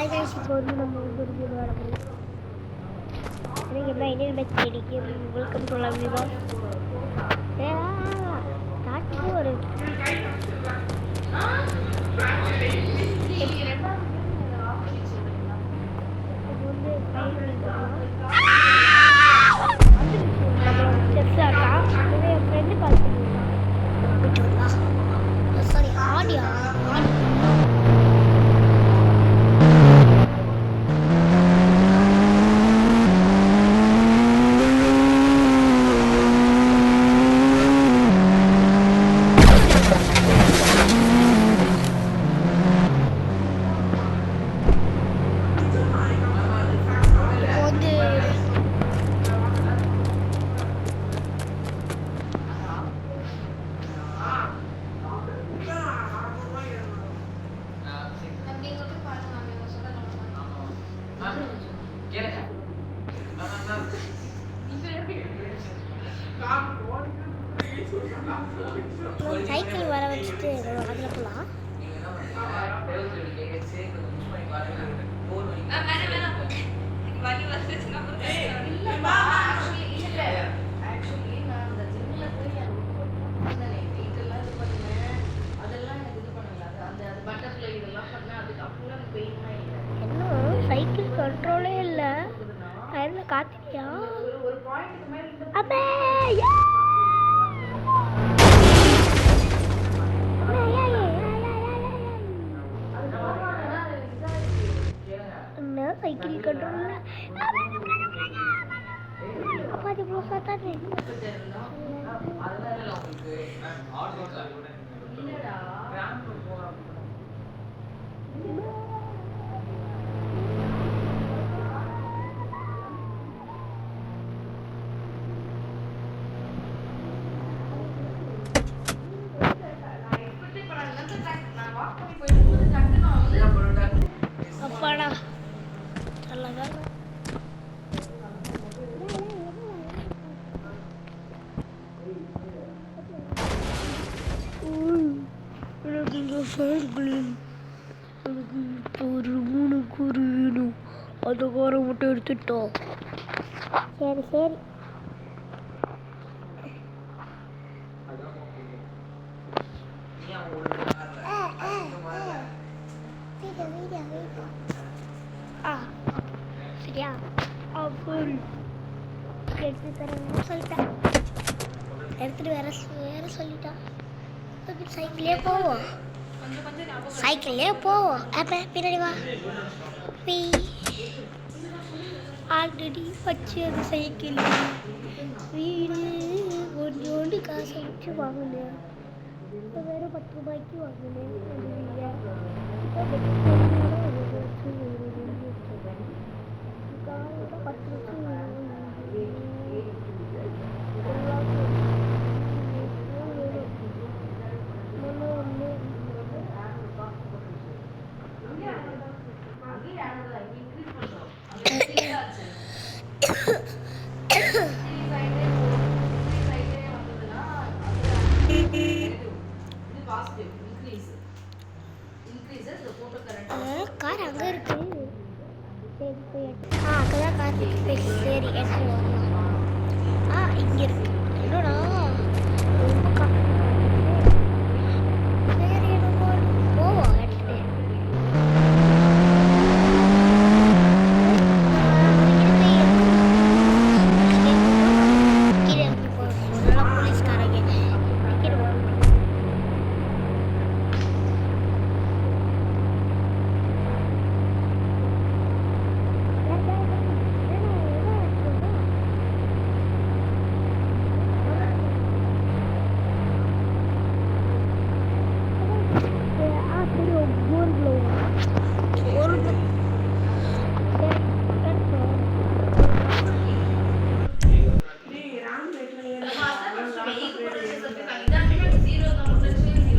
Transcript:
இப்போ வந்து நம்ம ஒரு வரணும். எனக்கு என்ன இன்னொரு மேட்ச் கிடைக்கு வெல்கம் டு லவ் யூ நாட்டுக்கு ஒரு செஸ் ஆட்டா என் ஃப்ரெண்டு கால் பண்ணியிருந்தான் சாரி ஆடியா சைக்கிள் வர வச்சுட்டு அதில் போகலாம். இன்னும் சைக்கிள் கண்ட்ரோலே இல்லை. டயரில் காத்தியா அப்பே சைக்கிள் கண்ட்ரோல் அப்பா அது இவ்வளோ சாத்தானே அப்பாடா நல்லா ஒரு 3 கூறு வேணும். அந்த காரை மட்டும் எடுத்துட்டோம். சரி சரி சரியா எடுத்து தரேன் சொல்லிட்டேன். எடுத்துட்டு வேற சொல்லிட்டான். சைக்கிள்லேயே போவோம் அப்போ பின்னாடி வா ஆல்ரெடி வச்சு அந்த சைக்கிள் வீடு கொஞ்சோண்டு காசை வச்சு வாங்கினேன். இப்போ வெறும் 10 ரூபாய்க்கு வாங்கினேன். அந்த கார் அங்கே இருக்கு. சரி போய் அங்கதான் கார் இருக்கு. சரி எடுத்துவோம்.